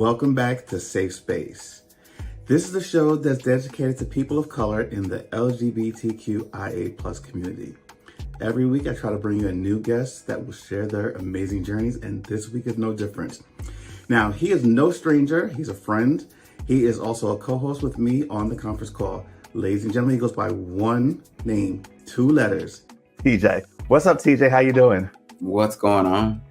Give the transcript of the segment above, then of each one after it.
welcome back to Safe Space. This is a show that's dedicated to people of color in the LGBTQIA plus community. Every week I try to bring you a new guest that will share their amazing journeys, and this week is no different. Now, he is no stranger, he's a friend. He is also a co-host with me on the conference call. Ladies and gentlemen, he goes by one name, two letters, TJ. What's up, TJ? How you doing? What's going on?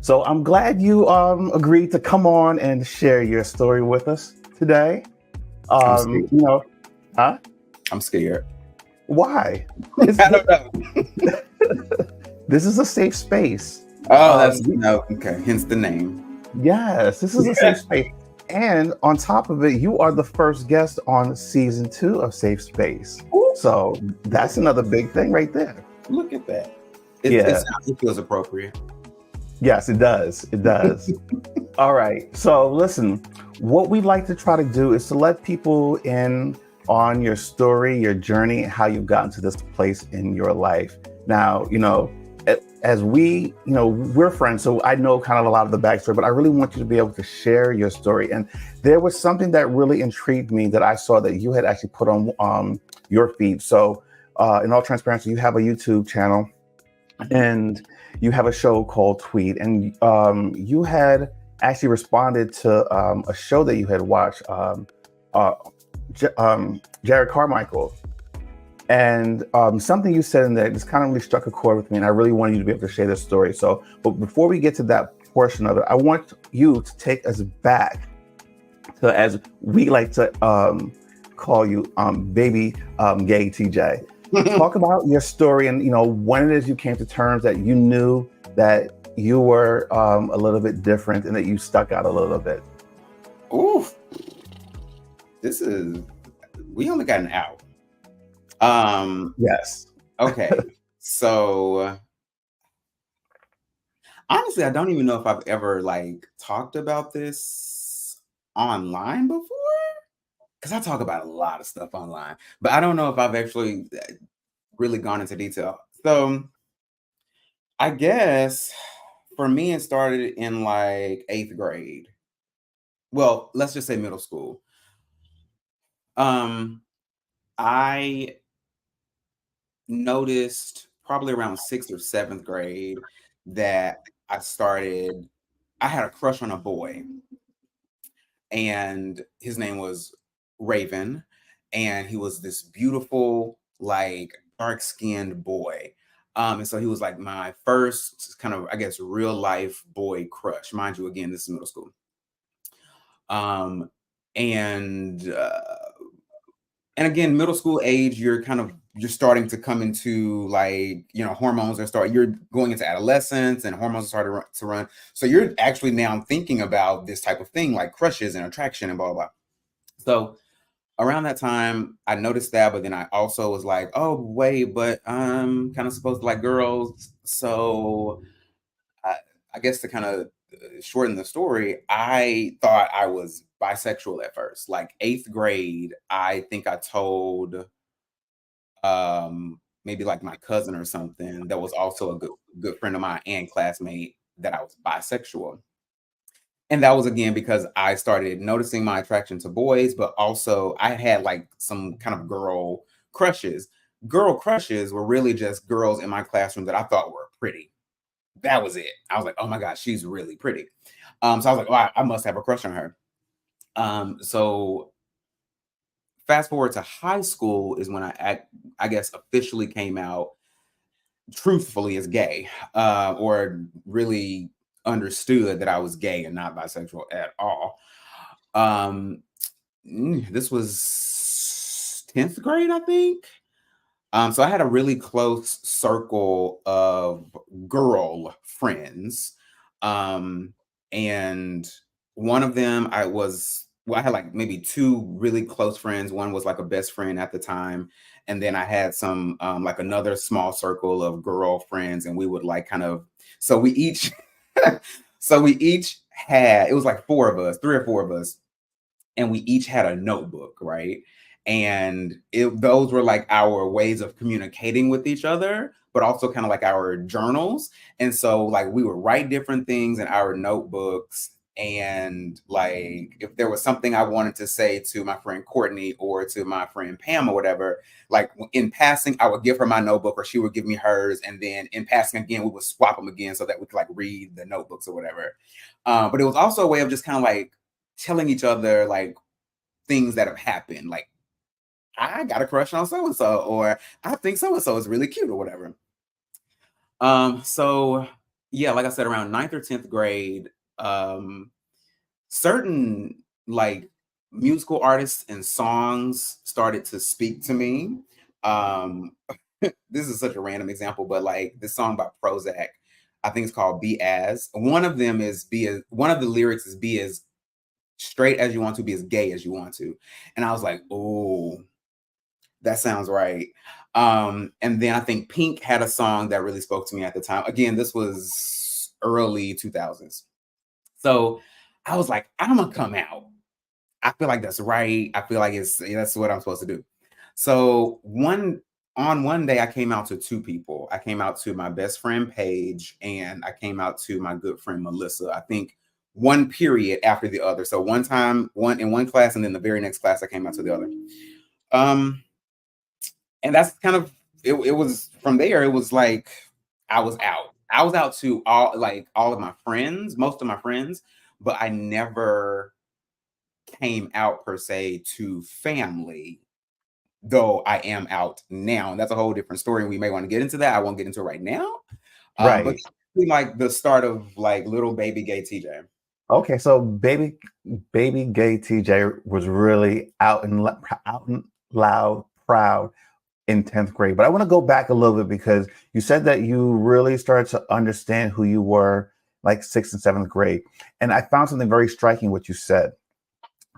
So I'm glad you agreed to come on and share your story with us today. I'm scared. Why? I don't know. This is a safe space. Okay. Hence the name. Yes, this is a safe space. And on top of it, you are the first guest on season 2 of Safe Space. Ooh. So that's another big thing right there. Look at that. Yeah. It feels appropriate. Yes, it does. It does. All right. So listen, what we like to try to do is to let people in on your story, your journey, how you've gotten to this place in your life. Now, as we're friends, so I know kind of a lot of the backstory, but I really want you to be able to share your story. And there was something that really intrigued me that I saw that you had actually put on your feed. So in all transparency, you have a YouTube channel and you have a show called Tweet, and you had actually responded to a show that you had watched, Jared Carmichael. And something you said in there just kind of really struck a chord with me, and I really wanted you to be able to share this story. So, but before we get to that portion of it, I want you to take us back to, as we like to call you, baby gay TJ. Talk about your story and, when it is you came to terms that you knew that you were a little bit different and that you stuck out a little bit. Ooh, we only got an hour. Yes. Okay. So honestly, I don't even know if I've ever talked about this online before. Because I talk about a lot of stuff online, but I don't know if I've actually really gone into detail. So I guess for me, it started in 8th grade. Well, let's just say middle school. I noticed probably around 6th or 7th grade that I had a crush on a boy, and his name was Raven, and he was this beautiful, dark-skinned boy. And so he was my first kind of, I guess, real life boy crush. Mind you, again, this is middle school. And again, middle school age, you're starting to come into hormones you're going into adolescence, and hormones are starting to run. So you're actually now thinking about this type of thing, like crushes and attraction and blah, blah, blah. So around that time, I noticed that, but then I also was like, oh, wait, but I'm kind of supposed to like girls. So I guess to kind of shorten the story, I thought I was bisexual at first. 8th grade, I think I told maybe my cousin or something that was also a good friend of mine and classmate that I was bisexual. And that was again because I started noticing my attraction to boys, but also I had some kind of girl crushes. Girl crushes were really just girls in my classroom that I thought were pretty. That was it. I was like, oh my gosh, she's really pretty. So I was like, oh, I must have a crush on her. So fast forward to high school is when I guess officially came out truthfully as gay, or really understood that I was gay and not bisexual at all. This was 10th grade, I think. So I had a really close circle of girl friends. And one of them I had maybe 2 really close friends. One was a best friend at the time. And then I had some another small circle of girlfriends, and we would so we each had, it was 4 of us, 3 or 4 of us, and we each had a notebook, right? And those were our ways of communicating with each other, but also kind of our journals. And so we would write different things in our notebooks And like, if there was something I wanted to say to my friend Courtney or to my friend Pam or whatever, like in passing, I would give her my notebook or she would give me hers. And then in passing again, we would swap them again so that we could like read the notebooks or whatever. But it was also a way of just kind of like telling each other like things that have happened. Like, I got a crush on so and so, or I think so and so is really cute or whatever. So yeah, like I said, around ninth or 10th grade, certain like musical artists and songs started to speak to me. Um, this is such a random example, but like this song by Prozac, I think it's called Be As. One of them is be as one of the lyrics is be as straight as you want to, be as gay as you want to. And I was like, oh, that sounds right. And then I think Pink had a song that really spoke to me at the time. Again, this was early 2000s. So I was like, I'm gonna come out. I feel like that's right. I feel like that's what I'm supposed to do. So one day I came out to two people. I came out to my best friend Paige and I came out to my good friend Melissa. I think one period after the other. So one time, one in one class, and then the very next class I came out to the other. Um, and that's kind of it was from there, it was like I was out. I was out to all of my friends, most of my friends, but I never came out per se to family, though I am out now. And that's a whole different story. And we may want to get into that. I won't get into it right now. But Right. like the start of like little baby gay TJ. Okay, so baby gay TJ was really out and loud, proud in 10th grade. But I want to go back a little bit because you said that you really started to understand who you were like 6th and 7th grade. And I found something very striking what you said.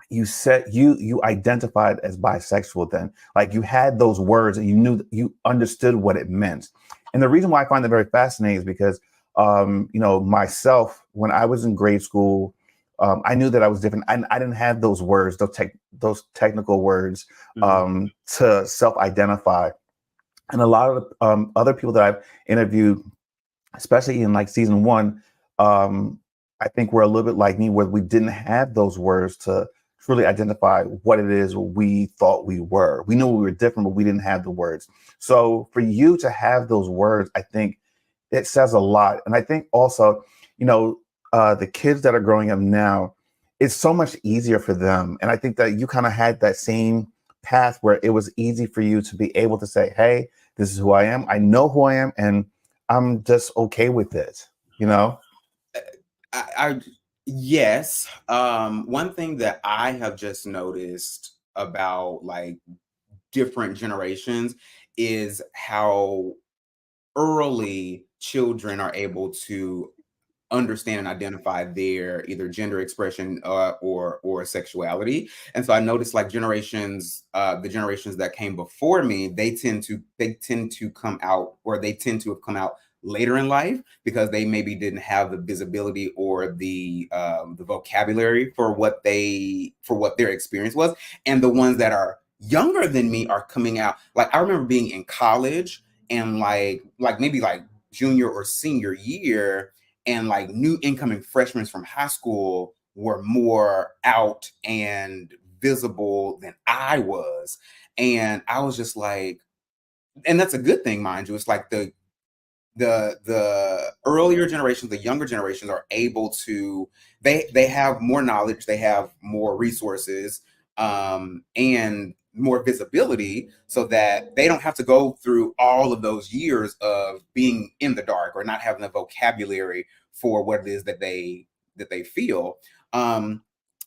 You said you identified as bisexual then. Like you had those words and you knew you understood what it meant. And the reason why I find that very fascinating is because myself, when I was in grade school, I knew that I was different. I didn't have those words, those technical words to self-identify. And a lot of other people that I've interviewed, especially in like season one, I think we're a little bit like me, where we didn't have those words to truly identify what it is we thought we were. We knew we were different, but we didn't have the words. So for you to have those words, I think it says a lot. And I think also, the kids that are growing up now, it's so much easier for them. And I think that you kind of had that same path where it was easy for you to be able to say, hey, this is who I am. I know who I am, and I'm just okay with it, you know? I yes. One thing that I have just noticed about like different generations is how early children are able to understand and identify their either gender expression or sexuality. And so I noticed like the generations that came before me, they tend to come out, or they tend to have come out later in life because they maybe didn't have the visibility or the vocabulary for what their experience was. And the ones that are younger than me are coming out. Like I remember being in college and like maybe like junior or senior year, and like new incoming freshmen from high school were more out and visible than I was. And I was just like, and that's a good thing, mind you. It's like the earlier generations, the younger generations are able to, they have more knowledge, they have more resources, and more visibility, so that they don't have to go through all of those years of being in the dark or not having the vocabulary for what it is that they feel.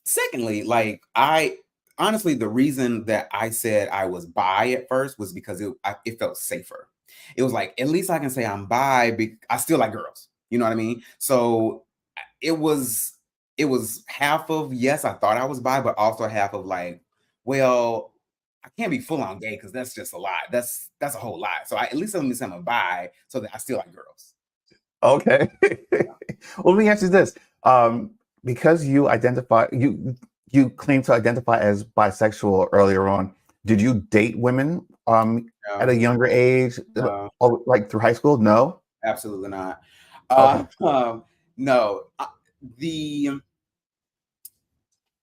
Secondly, like I honestly, the reason that I said I was bi at first was because it felt safer. It was like, at least I can say I'm bi. I still like girls. You know what I mean? So it was it was half of yes, I thought I was bi, but also half of like, well, I can't be full on gay because that's just a lot. That's a whole lot. So at least let me say I'm a bi, so that I still like girls. Okay. Well, let me ask you this. Because you claim to identify as bisexual earlier on, did you date women at No, a younger age, no, or like through high school? No? absolutely not. Okay. No, the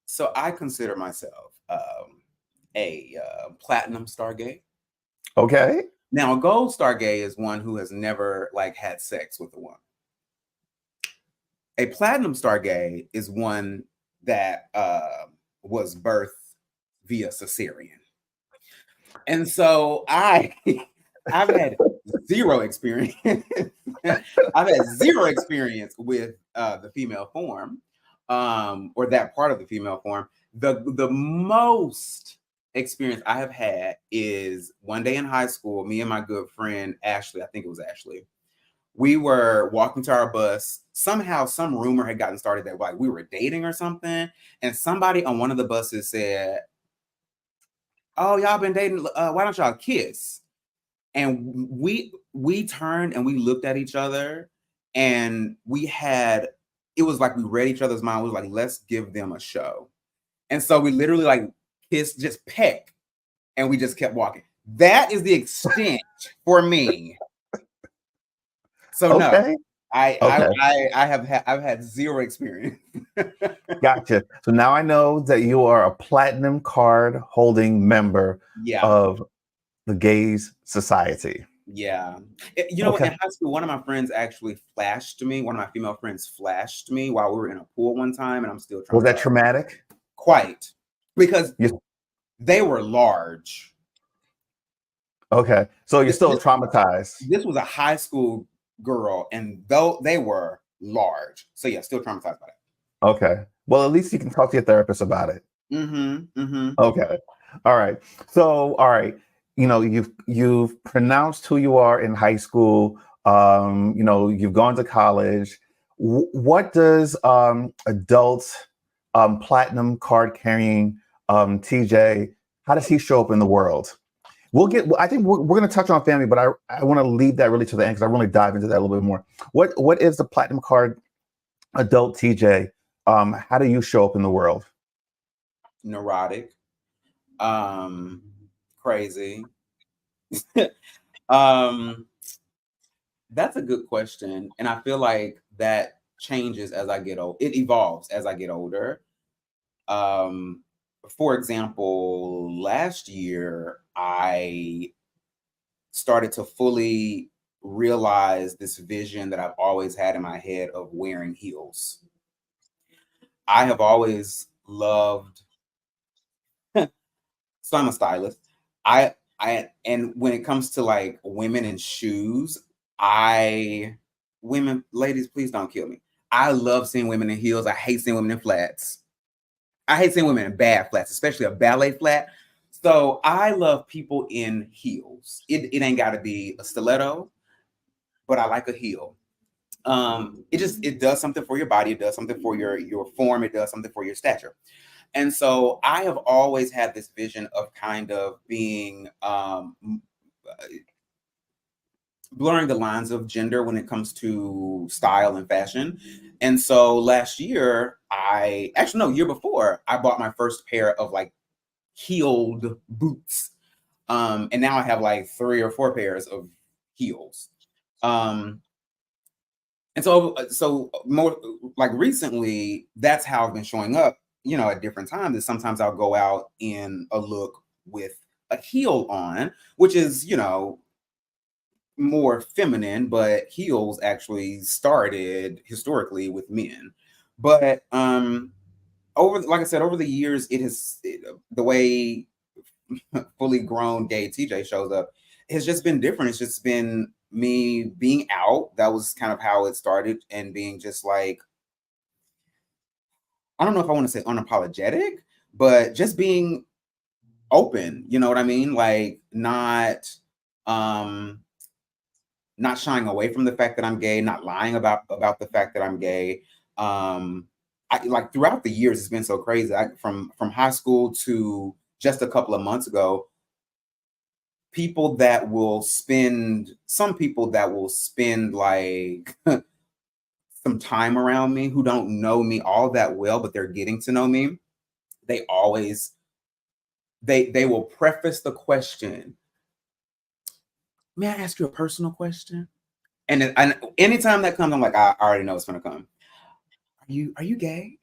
So I consider myself a platinum star gay. Okay. Now, a gold star gay is one who has never like had sex with a woman. A platinum star gay is one that was birthed via cesarean. And so I've had zero experience. I've had zero experience with the female form, or that part of the female form. The most experience I have had is one day in high school. Me and my good friend Ashley, I think it was Ashley, we were walking to our bus. Somehow, some rumor had gotten started that like we were dating or something, and somebody on one of the buses said, "Oh, y'all been dating? Why don't y'all kiss?" And we turned and we looked at each other, and it was like we read each other's mind. We was like, let's give them a show. And so we literally like kissed, just peck, and we just kept walking. That is the extent for me. So no, Okay. Okay. I've had zero experience. Gotcha. So now I know that you are a platinum card holding member Yeah. of the Gays Society. Yeah. You know, Okay. in high school, one of my friends actually flashed me. One of my female friends flashed me while we were in a pool one time, and I'm still Was that traumatized. traumatic? Quite. Because You, they were large. okay. So you're This, still this, traumatized. this was a high school girl, and though they were large. So yeah, still traumatized by that. Okay. Well, at least you can talk to your therapist about it. Mm-hmm. Mm-hmm. Okay. All right. So, all right. You've pronounced who you are in high school. You've gone to college. What does adult platinum card carrying TJ? How does he show up in the world? I think we're going to touch on family, but I want to leave that really to the end because I want to dive into that a little bit more. What is the platinum card adult TJ? How do you show up in the world? Neurotic. Crazy. um That's a good question. And I feel like that changes as I get old. It evolves as I get older. Um, for example, last year I started to fully realize this vision that I've always had in my head of wearing heels. I have always loved, so I'm a stylist. And when it comes to like women and shoes, ladies, please don't kill me. I love seeing women in heels. I hate seeing women in flats. I hate seeing women in bad flats, especially a ballet flat. So I love people in heels. It ain't got to be a stiletto, but I like a heel. It does something for your body. It does something for your form. It does something for your stature. And so I have always had this vision of kind of being blurring the lines of gender when it comes to style and fashion. And so last year, year before, I bought my first pair of like heeled boots. And now I have like 3 or 4 pairs of heels. And so more like recently, that's how I've been showing up, at different times. Is sometimes I'll go out in a look with a heel on, which is, more feminine, but heels actually started historically with men. But like I said, over the years, the way fully grown gay TJ shows up has just been different. It's just been me being out. That was kind of how it started, and being just like, I don't know if I want to say unapologetic, but just being open, you know what I mean? Like um not shying away from the fact that I'm gay, not lying about the fact that I'm gay. I like throughout the years, it's been so crazy. From high school to just a couple of months ago, some people that will spend like some time around me who don't know me all that well, but they're getting to know me. They always they will preface the question, "May I ask you a personal question?" And anytime that comes, I'm like, I already know it's gonna come. Are you gay?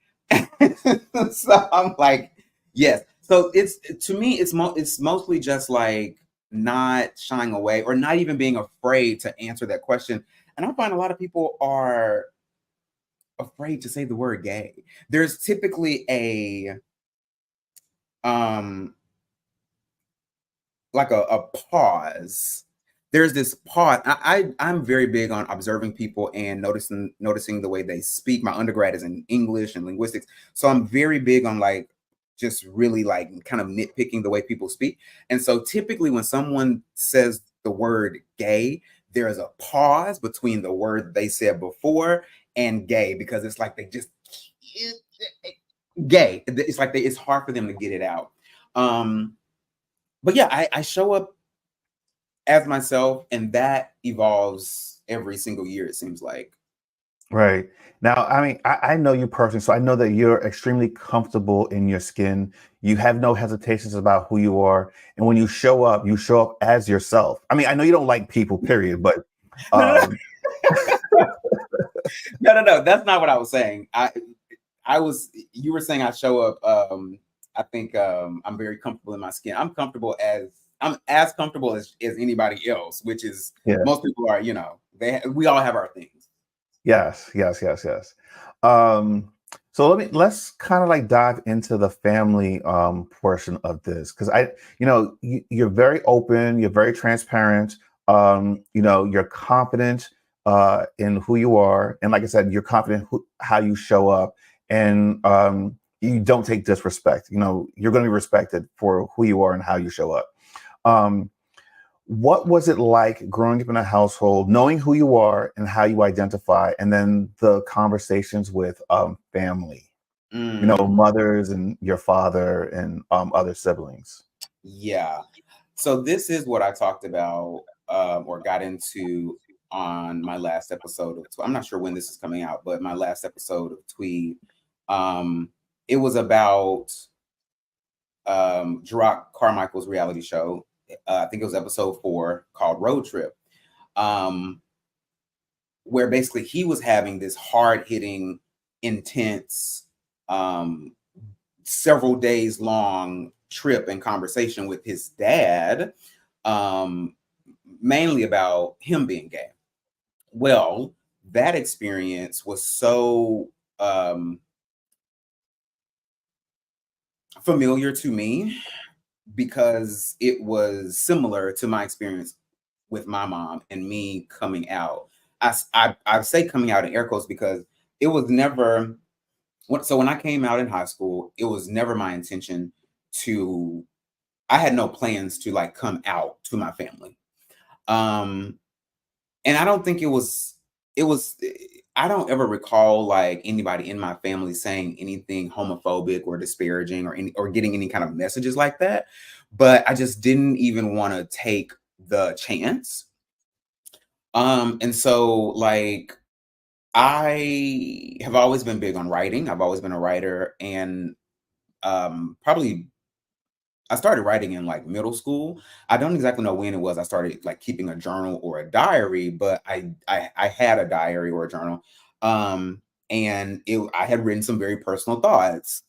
So I'm like, yes. So it's to me, it's mostly just like not shying away or not even being afraid to answer that question. And I find a lot of people are afraid to say the word gay. There's typically a um like a pause. There's this pause. I'm very big on observing people and noticing the way they speak. My undergrad is in English and linguistics, so I'm very big on like just really like kind of nitpicking the way people speak. And so typically when someone says the word gay, there is a pause between the word they said before and gay because it's like they just gay. It's like it's hard for them to get it out. But yeah, I show up as myself, and that evolves every single year, it seems like. Right. Now, I mean, I know you personally, so I know that you're extremely comfortable in your skin. You have no hesitations about who you are. And when you show up as yourself. I mean, I know you don't like people, period, but No, no, no. um, No. That's not what I was saying. I was you were saying I show up I think I'm very comfortable in my skin. I'm as comfortable as anybody else, which is yeah. most people are, we all have our things. Yes, yes, yes, yes. Um, so let's kind of like dive into the family portion of this because you're very open, you're very transparent, you're confident in who you are, and like I said, you're confident how you show up, and you don't take disrespect. You're going to be respected for who you are and how you show up. Um, what was it like growing up in a household, knowing who you are and how you identify, and then the conversations with family, Mm, mothers and your father and other siblings? yeah. So this is what I talked about or got into on my last episode of. I'm not sure when this is coming out, but my last episode of Tweed, um, it was about Gerard Carmichael's reality show. I think it was episode 4 called Road Trip, um, where basically he was having this hard hitting, intense, um, several days long trip and conversation with his dad, um, mainly about him being gay. Well, that experience was so familiar to me because it was similar to my experience with my mom and me coming out. I say coming out in air quotes because it was never. So when I came out in high school, it was never my intention to. I had no plans to like come out to my family. Um, and I don't think it was I don't ever recall like anybody in my family saying anything homophobic or disparaging or getting any kind of messages like that, but I just didn't even want to take the chance. And so like I have always been big on writing. I've always been a writer, and probably I started writing in like middle school. I don't exactly know when it was I started like keeping a journal or a diary, but I had a diary or a journal. Um and I had written some very personal thoughts.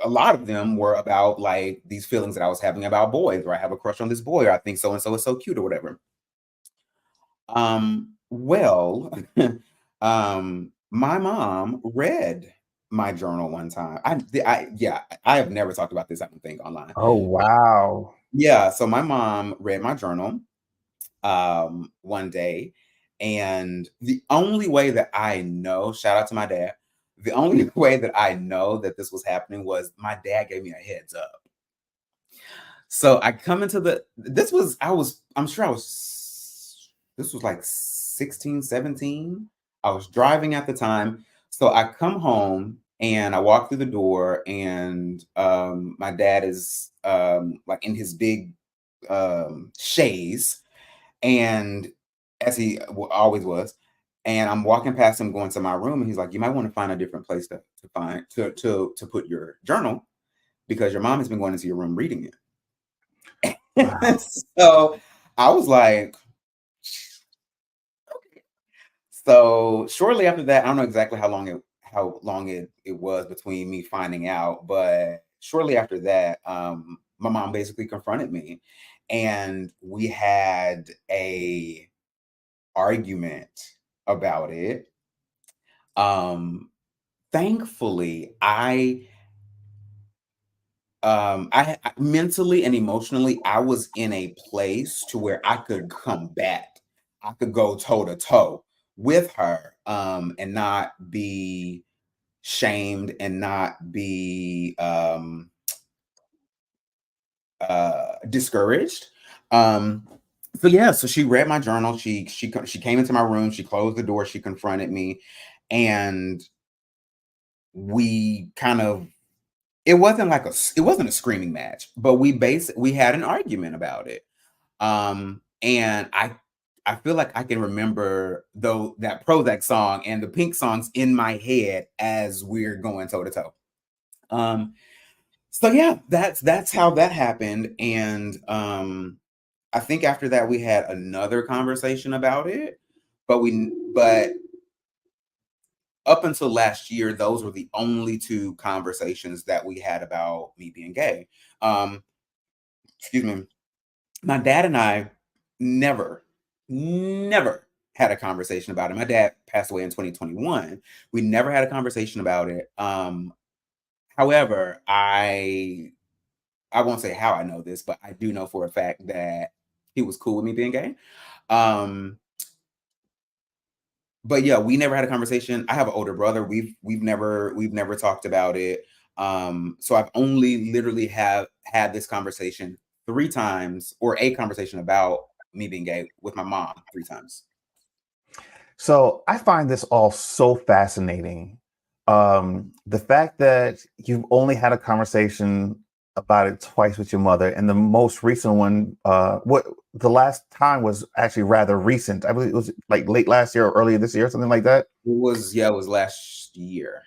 A lot of them were about like these feelings that I was having about boys, or I have a crush on this boy, or I think so and so is so cute or whatever. Well, my mom read my journal one time. Yeah, I have never talked about this, I don't think, online. Oh, wow. Yeah, so my mom read my journal one day, and the only way that I know, shout out to my dad, the only way that I know that this was happening was my dad gave me a heads up. So I come into I'm sure I was, this was like 16, 17. I was driving at the time. So I come home and I walk through the door, and my dad is like in his big chaise, and as he always was. And I'm walking past him going to my room, and he's like, "You might want to find a different place to put your journal because your mom has been going into your room reading it." Wow. So I was like, okay. So shortly after that, I don't know exactly how long how long it was between me finding out, but shortly after that, my mom basically confronted me, and we had a argument about it. Um, Thankfully, mentally and emotionally, I was in a place to where I could combat. I could go toe to toe with her, and not be shamed and not be discouraged. Um, so yeah, so she read my journal. She came into my room. She closed the door. She confronted me, and we kind of it wasn't a screaming match, but we had an argument about it. And I feel like I can remember though that Prozac song and the Pink songs in my head as we're going toe to toe. So yeah, that's how that happened. And I think after that we had another conversation about it, but up until last year, those were the only two conversations that we had about me being gay. Um, Excuse me. My dad and I never, never had a conversation about it. My dad passed away in 2021. We never had a conversation about it. However, I won't say how I know this, but I do know for a fact that he was cool with me being gay. Um, but yeah, we never had a conversation. I have an older brother. We've never talked about it. So I've only literally have had this conversation 3 times, or a conversation about me being gay with my mom 3 times. So I find this all so fascinating. The fact that you've only had a conversation about it twice with your mother, and the most recent one, what the last time was actually rather recent. I believe it was like late last year or earlier this year, something like that. It was last year.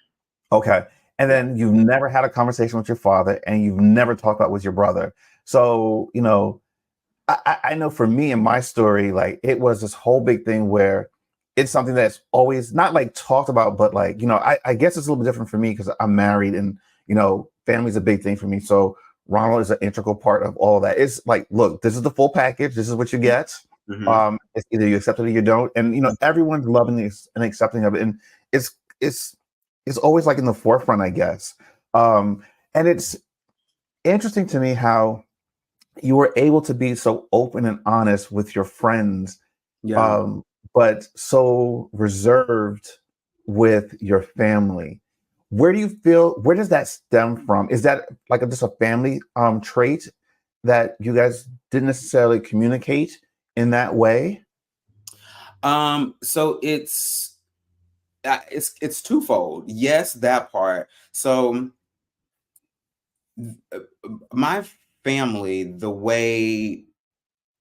Okay. And Yeah. then you've never had a conversation with your father, and you've never talked about with your brother. So, I know for me and my story, like it was this whole big thing where it's something that's always not like talked about, but like, I guess it's a little bit different for me because I'm married and, family's a big thing for me. So Ronald is an integral part of all of that. It's like, look, this is the full package. This is what you get. Mhm. It's either you accept it or you don't. And, everyone's loving this and accepting of it. And it's, it's, it's always like in the forefront, I guess. And it's interesting to me how you were able to be so open and honest with your friends, Yeah. um, but so reserved with your family. Where does that stem from? Is that like just a family trait that you guys didn't necessarily communicate in that way? So it's twofold. Yes, that part. So uh, my family, the way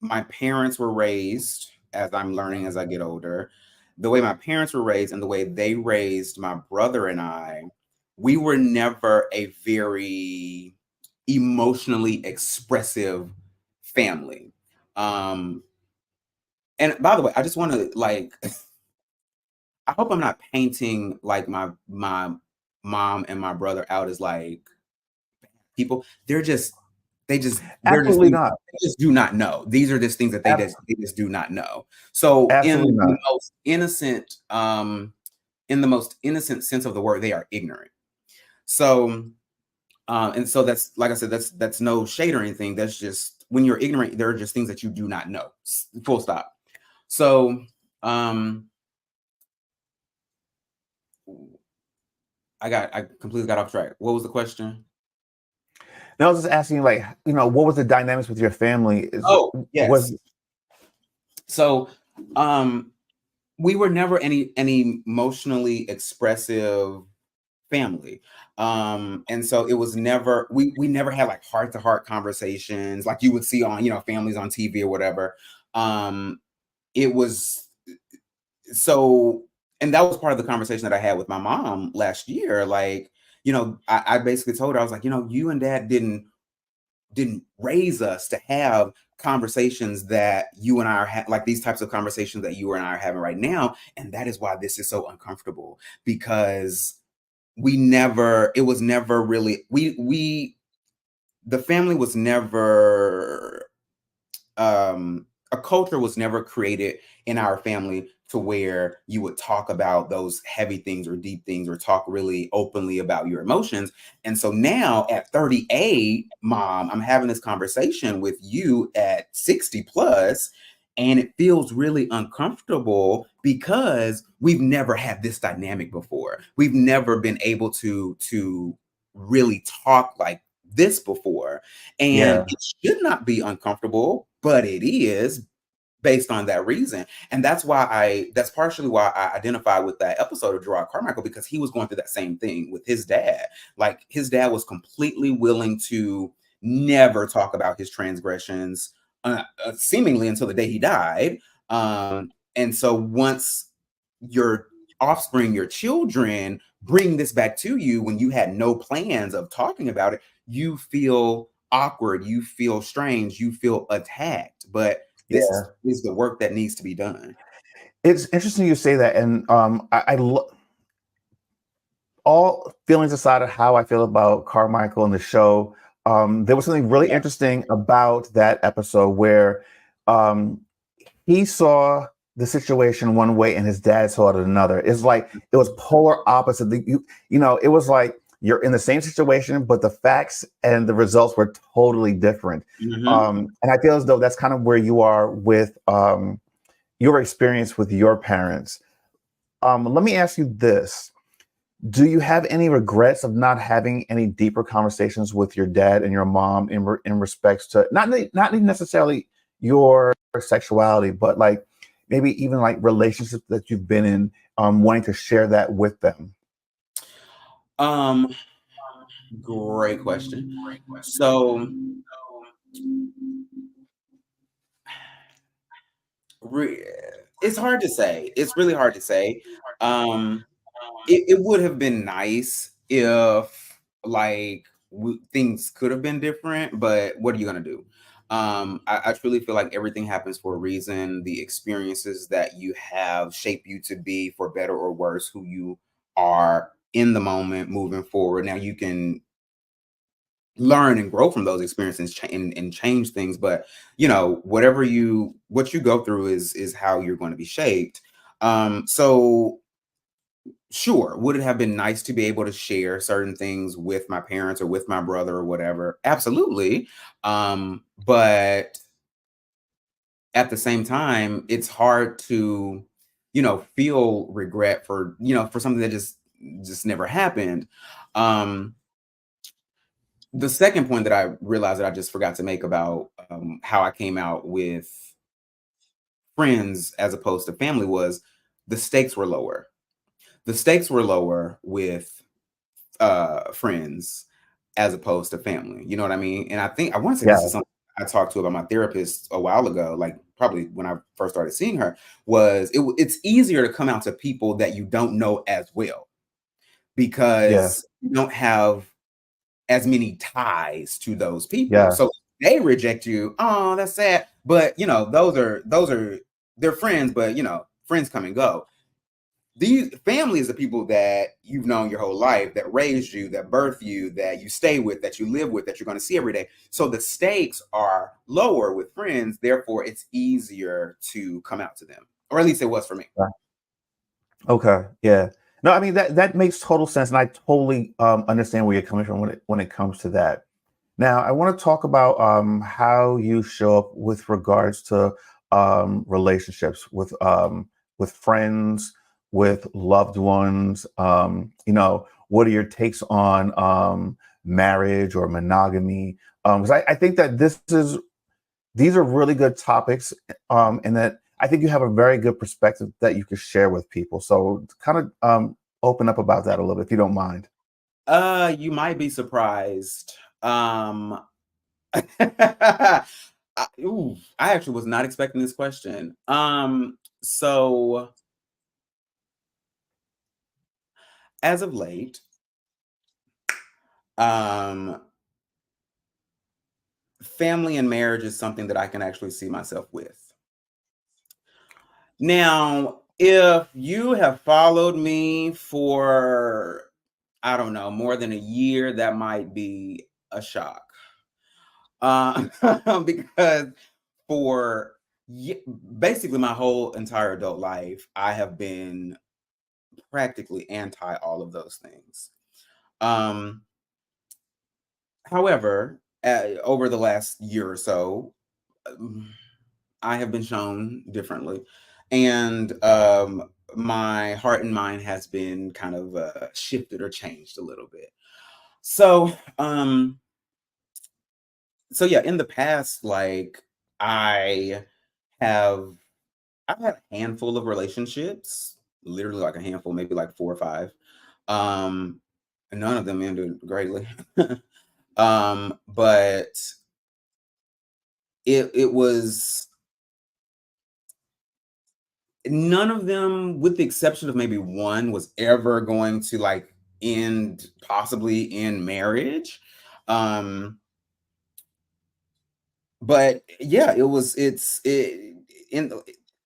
my parents were raised, as I'm learning as I get older, the way my parents were raised and the way they raised my brother and I, we were never a very emotionally expressive family. Um, and by the way, I just want to like I hope I'm not painting like my mom and my brother out as like people. They're just Absolutely things not. they just do not know. These are just things that Ab- they just do not know. So Absolutely not. in the most innocent sense of the word, they are ignorant. So and so that's like I said, that's no shade or anything. That's just when you're ignorant, there are just things that you do not know. Full stop. So um I completely got off track. What was the question? And I was just asking, like, what was the dynamics with your family? Oh, Was yes. So, um, we were never any emotionally expressive family. And so it was never we never had like heart to heart conversations like you would see on, families on TV or whatever. Um, it was so and that was part of the conversation that I had with my mom last year. Like, I basically told her, I was like, you and dad didn't raise us to have conversations that you and I are like these types of conversations that you and I are having right now, and that is why this is so uncomfortable because it was never really, the family was never, a culture was never created in our family to where you would talk about those heavy things or deep things or talk really openly about your emotions. And so now at 38, mom, I'm having this conversation with you at 60 plus, and it feels really uncomfortable because we've never had this dynamic before. We've never been able to really talk like this before. And Yeah. it should not be uncomfortable, but it is based on that reason. And that's partially why I identify with that episode of Gerard Carmichael, because he was going through that same thing with his dad. Like his dad was completely willing to never talk about his transgressions, seemingly until the day he died. And so once your offspring, your children bring this back to you when you had no plans of talking about it, you feel awkward, you feel strange, you feel attacked. But this Yeah. is the work that needs to be done. It's interesting you say that, and all feelings aside of how I feel about Carmichael and the show, there was something really Yeah. interesting about that episode where um, he saw the situation one way and his dad saw it another. It's like it was polar opposite. It was like you're in the same situation, but the facts and the results were totally different. Mhm. And I feel as though that's kind of where you are with your experience with your parents. Let me ask you this. Do you have any regrets of not having any deeper conversations with your dad and your mom in respects to not necessarily your sexuality, but like maybe even like relationships that you've been in, wanting to share that with them? Um, Great question. So re- it's hard to say. It's really hard to say. Um, it would have been nice if like things could have been different, but what are you gonna do? I truly feel like everything happens for a reason. The experiences that you have shape you to be, for better or worse, who you are in the moment moving forward. Now you can learn and grow from those experiences, and change things, but what you go through is how you're going to be shaped. So sure, would it have been nice to be able to share certain things with my parents or with my brother or whatever? Absolutely. But at the same time, it's hard to, feel regret for, for something that just never happened. Um, the second point that I realized that I just forgot to make about how I came out with friends as opposed to family was the stakes were lower. The stakes were lower with friends as opposed to family. You know what I mean? And I want to say this is Yeah, something I talked to about my therapist a while ago, like probably when I first started seeing her, was it's easier to come out to people that you don't know as well yeah, because you don't have as many ties to those people. yeah, So they reject you. Oh, that's sad. But those are they're friends, but friends come and go. These family is the people that you've known your whole life, that raised you, that birthed you, that you stay with, that you live with, that you're going to see every day. So the stakes are lower with friends. Therefore, it's easier to come out to them, or at least it was for me. yeah. Okay, yeah. No, I mean that makes total sense, and I totally understand where you're coming from when it comes to that. Now, I want to talk about how you show up with regards to relationships with friends, with loved ones. What are your takes on marriage or monogamy? Because I think that these are really good topics, and that I think you have a very good perspective that you could share with people. So, kind of open up about that a little bit, if you don't mind. You might be surprised. I, I actually was not expecting this question. So as of late, um, family and marriage is something that I can actually see myself with. Now, if you have followed me for I don't know, more than a year, that might be a shock. Because for basically my whole entire adult life, I have been practically anti all of those things. Um, However, over the last year or so, I have been shown differently, and my heart and mind has been kind of shifted or changed a little bit. So, yeah, in the past, like I have, I've had a handful of relationships, literally like a handful, maybe like 4 or 5. Um, None of them ended greatly. But it was none of them, with the exception of maybe one, was ever going to like end possibly in marriage. Um, but yeah, in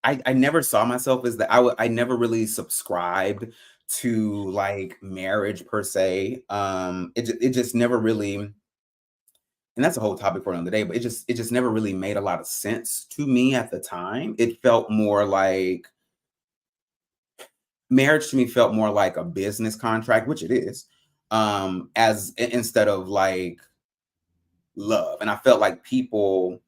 I never saw myself as that. I never really subscribed to like marriage per se. It just never really, and that's a whole topic for another day, but it just never really made a lot of sense to me at the time. It felt more like marriage to me felt more like a business contract, which it is, as instead of like love. And I felt like people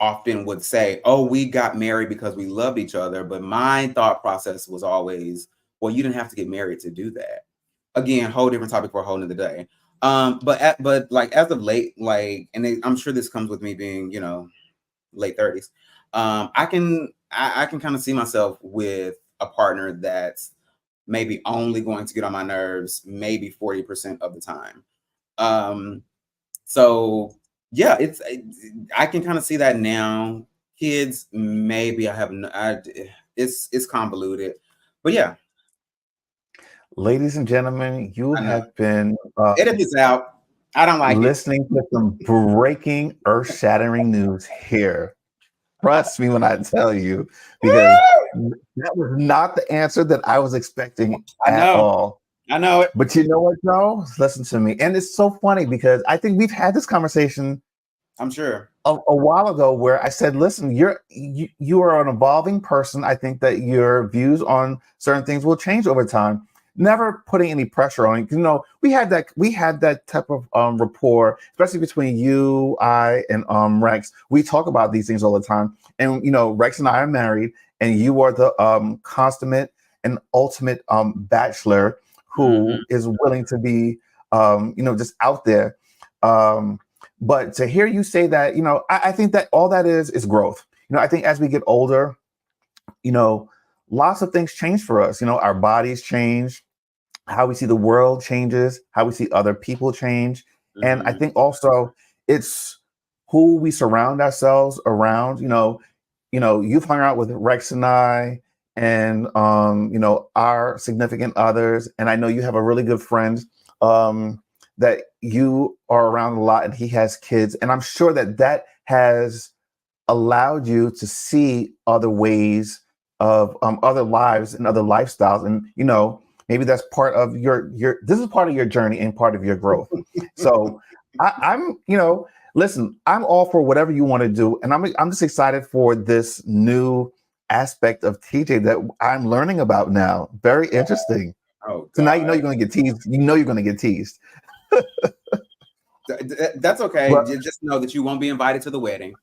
often would say, "Oh, we got married because we loved each other." But my thought process was always, "Well, you didn't have to get married to do that." Again, whole different topic for a whole nother day. But like as of late, like, and I'm sure this comes with me being, late 30s. I can kind of see myself with a partner that's maybe only going to get on my nerves maybe 40% of the time. Um, so yeah, I can kind of see that now. Kids, maybe I have no, it's convoluted, but yeah, Ladies and gentlemen, you I know. have been Edit this out. I don't like it. listening to some breaking, earth shattering news here. Trust me when I tell you, because that was not the answer that I was expecting I at know. all. I know it. But you know what, Joe? Listen to me. And it's so funny because I think we've had this conversation I'm sure. a while ago where I said, listen, you are an evolving person. I think that your views on certain things will change over time. Never putting any pressure on it. We had that type of rapport, especially between you, I, and Rex. We talk about these things all the time. And Rex and I are married, and you are the consummate and ultimate bachelor Mhm. who is willing to be just out there. But to hear you say that, I think that all that is growth. I think as we get older, lots of things change for us. Our bodies change, how we see the world changes, how we see other people change. And I Mhm. think also it's who we surround ourselves around. You've hung out with Rex and I and our significant others. And I know you have a really good friend that you are around a lot, and he has kids. And I'm sure that has allowed you to see other ways of other lives and other lifestyles. And maybe that's part of your this is part of your journey and part of your growth. So I'm listen, I'm all for whatever you want to do, and I'm just excited for this new aspect of TJ that I'm learning about now. Very interesting. Oh So now God. you're going to get teased. You're going to get teased. That's okay. But Just know that you won't be invited to the wedding.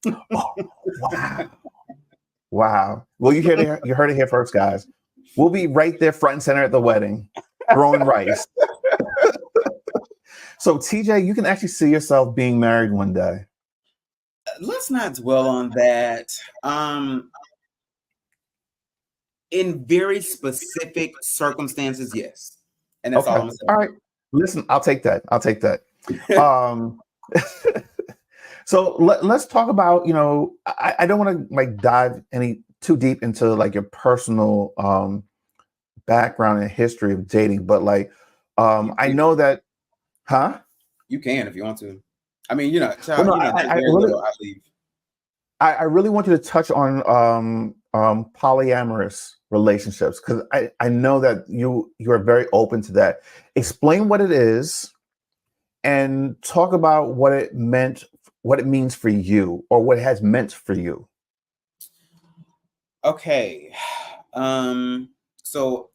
oh, wow. Wow. Well, you heard it here first, guys. We'll be right there front and center at the wedding, throwing rice. So TJ, you can actually see yourself being married one day. Let's not dwell on that. In very specific circumstances, yes. And that's all Okay. I'm gonna All right. Listen, I'll take that. I'll take that. Um so let's talk about, I don't want to like dive any too deep into like your personal background and history of dating, but like I say. know that, huh? You can if you want to. I mean, Well, child, no, there's I very really little I leave. I really want you to touch on polyamorous relationships? Because I know that you are very open to that. Explain what it is and talk about what it means for you, or what it has meant for you. Okay. So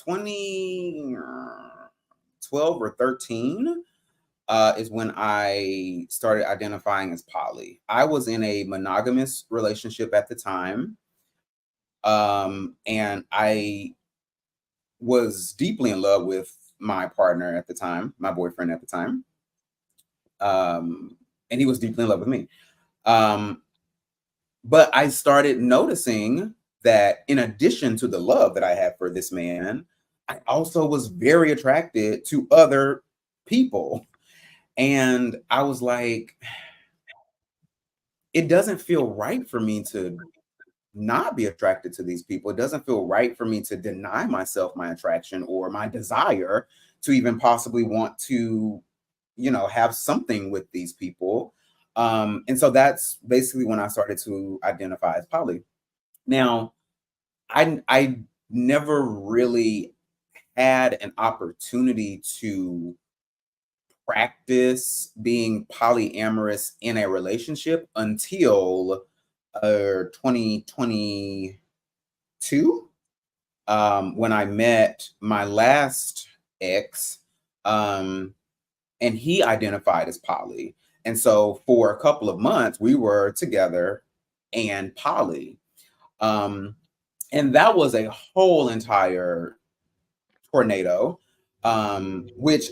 2012 or 13 is when I started identifying as poly. I was in a monogamous relationship at the time. And I was deeply in love with my partner at the time, my boyfriend at the time. And he was deeply in love with me. Um, but I started noticing that in addition to the love that I had for this man, I also was very attracted to other people. And I was like, it doesn't feel right for me to not be attracted to these people. It doesn't feel right for me to deny myself my attraction or my desire to even possibly want to, have something with these people. And so that's basically when I started to identify as poly. Now, I never really had an opportunity to practice being polyamorous in a relationship until 2022, when I met my last ex, and he identified as poly. And so for a couple of months, we were together and poly. Um, and that was a whole entire tornado, which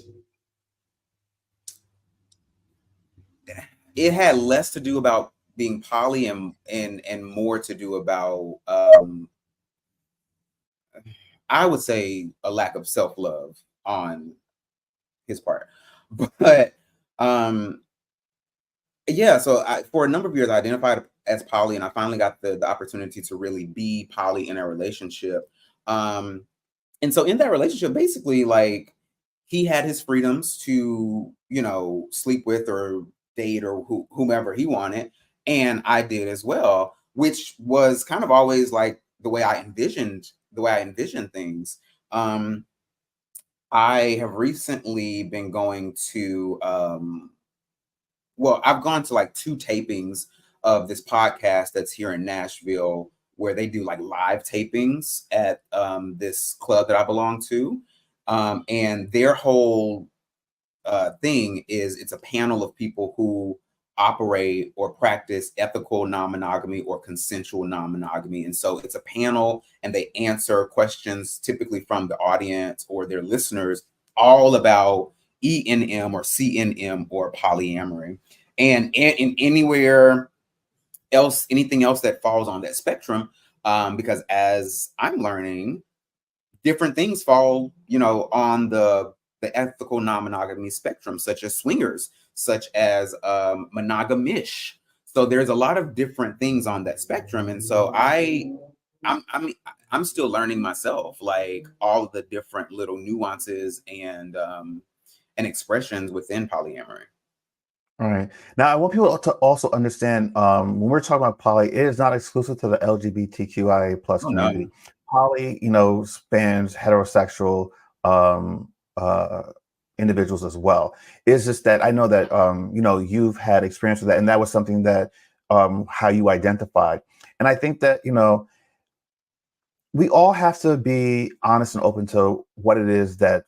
it had less to do about being poly and more to do about I would say a lack of self-love on his part. But um yeah, so for a number of years I identified as poly, and I finally got the opportunity to really be poly in a relationship. Um and so in that relationship, basically, like, he had his freedoms to, sleep with or date or whomever he wanted, and I did as well, which was kind of always like the way I envisioned things. Um, I have recently been going to well, I've gone to like two tapings of this podcast that's here in Nashville, where they do like live tapings at this club that I belong to. And their whole thing is it's a panel of people who operate or practice ethical non-monogamy or consensual non-monogamy. And so it's a panel, and they answer questions typically from the audience or their listeners, all about ENM or CNM or polyamory. And in anywhere else, anything else that falls on that spectrum, because as I'm learning, different things fall, on the ethical non-monogamy spectrum, such as swingers, such as monogamish. So there's a lot of different things on that spectrum, and so I'm still learning myself, like all of the different little nuances and expressions within polyamory. All right. Now, I want people to also understand, when we're talking about poly, it is not exclusive to the LGBTQIA plus Oh no. community. Poly, spans heterosexual um, uh, individuals as well. It's just that I know that you've had experience with that, and that was something that how you identified. And I think that we all have to be honest and open to what it is that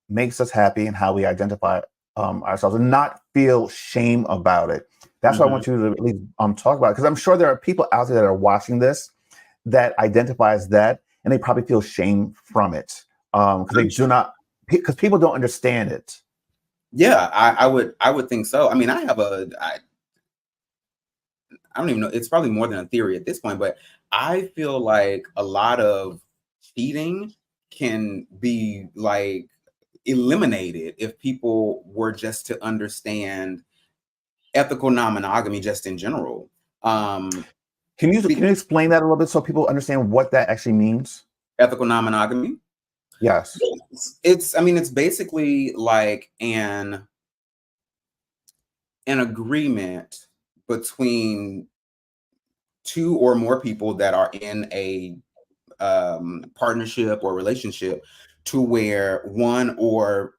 makes us happy and how we identify ourselves, and not feel shame about it. That's what I Mhm. want you to at least talk about, because I'm sure there are people out there that are watching this that identifies that, and they probably feel shame from it, because they I'm do sure. not, because people don't understand it. Yeah, I would think so. I mean, I don't even know. It's probably more than a theory at this point, but I feel like a lot of cheating can be like eliminated if people were just to understand ethical non-monogamy just in general. Um, Can you explain that a little bit so people understand what that actually means? Ethical non-monogamy. Yes. I mean, it's basically like an agreement between two or more people that are in a partnership or relationship, to where one or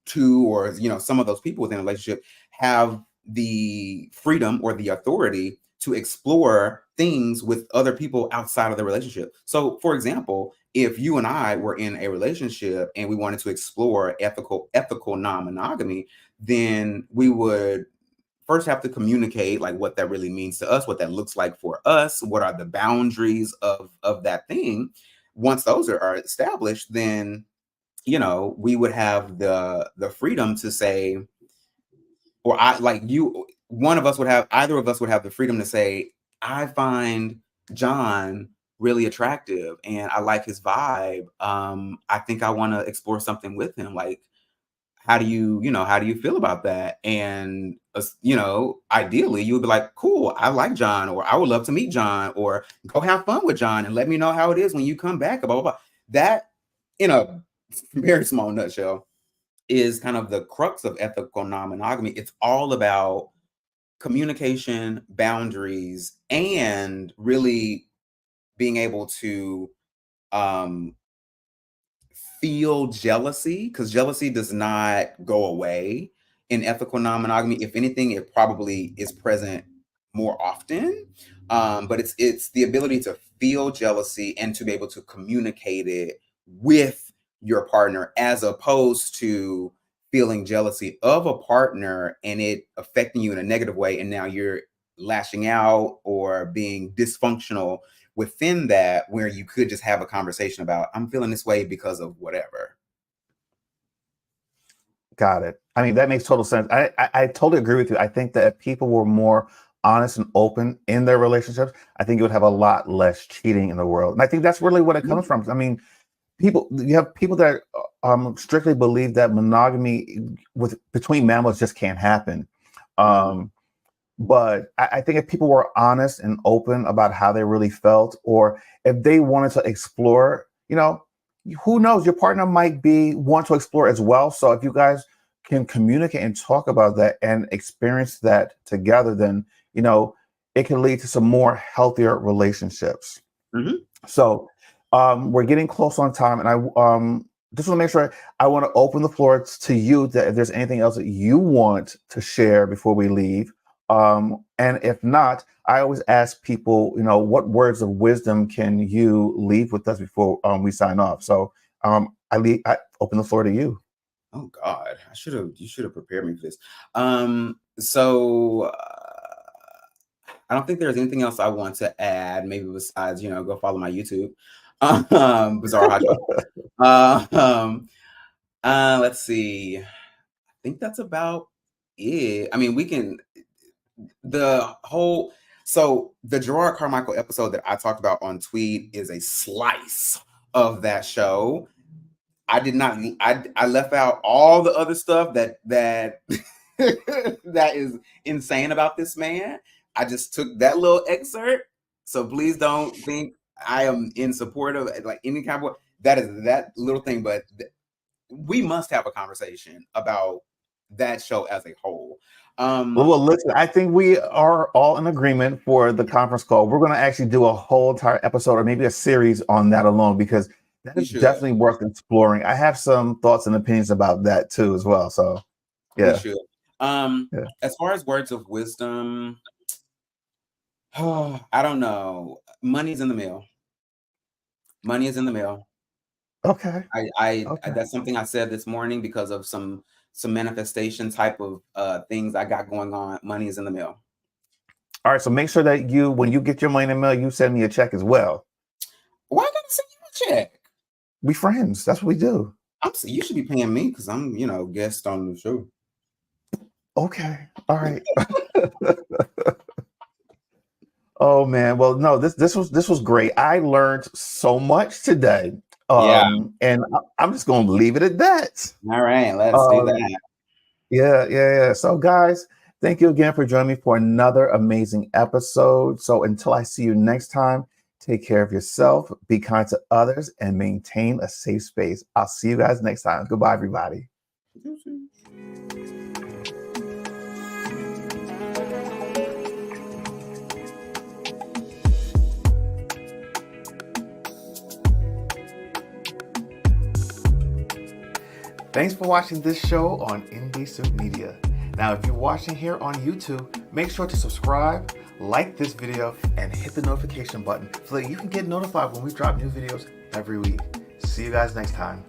two, or some of those people within a relationship have the freedom or the authority to explore things with other people outside of the relationship. So, for example, if you and I were in a relationship and we wanted to explore ethical non-monogamy, then we would first have to communicate like what that really means to us, what that looks like for us, what are the boundaries of that thing. Once those are established, then we would have the freedom to say, or either of us would have the freedom to say, I find John really attractive and I like his vibe. I think I want to explore something with him. Like, how do you feel about that? And ideally you would be like, cool, I like John, or I would love to meet John, or go have fun with John and let me know how it is when you come back, blah blah blah. That, in a very small nutshell, is kind of the crux of ethical non-monogamy. It's all about communication, boundaries, and really being able to um, feel jealousy, because jealousy does not go away in ethical non-monogamy. If anything, it probably is present more often. But it's the ability to feel jealousy and to be able to communicate it with your partner, as opposed to feeling jealousy of a partner and it affecting you in a negative way, and now you're lashing out or being dysfunctional within that, where you could just have a conversation about, I'm feeling this way because of whatever. Got it. I mean, that makes total sense. I totally agree with you. I think that if people were more honest and open in their relationships, I think you would have a lot less cheating in the world. And I think that's really what it comes from. I mean, you have people that strictly believe that monogamy between mammals just can't happen. But I think if people were honest and open about how they really felt, or if they wanted to explore, who knows, your partner might want to explore as well. So if you guys can communicate and talk about that and experience that together, then, it can lead to some more healthier relationships. Mm-hmm. So we're getting close on time, and I just want to make sure I want to open the floor to you, that if there's anything else that you want to share before we leave. And if not, I always ask people, what words of wisdom can you leave with us before we sign off? So I open the floor to you. Oh God, you should have prepared me for this. So I don't think there's anything else I want to add, maybe besides, go follow my YouTube. Bizarre Hot. Let's see. I think that's about it. I mean, so the Gerard Carmichael episode that I talked about on Tweet is a slice of that show. I did not. I left out all the other stuff that that is insane about this man. I just took that little excerpt. So please don't think I am in support of like any kind of that is that little thing. But we must have a conversation about that show as a whole. Well, listen, I think we are all in agreement for the conference call. We're going to actually do a whole entire episode, or maybe a series on that alone, because that is definitely worth exploring. I have some thoughts and opinions about that too, as well. So, yeah. We should. As far as words of wisdom, I don't know. Money's in the mail. Money is in the mail. Okay. That's something I said this morning because of some manifestation type of things I got going on. Money is in the mail. All right. So make sure that when you get your money in the mail, you send me a check as well. Why gotta send you a check? We friends. That's what we do. You should be paying me because I'm, guest on the show. Okay. All right. Oh man. Well, no, this was great. I learned so much today. And I'm just going to leave it at that. All right, let's do that. Yeah. So guys, thank you again for joining me for another amazing episode. So until I see you next time, take care of yourself, be kind to others, and maintain a safe space. I'll see you guys next time. Goodbye, everybody. Thanks for watching this show on Indecent Media. Now, if you're watching here on YouTube, make sure to subscribe, like this video, and hit the notification button so that you can get notified when we drop new videos every week. See you guys next time.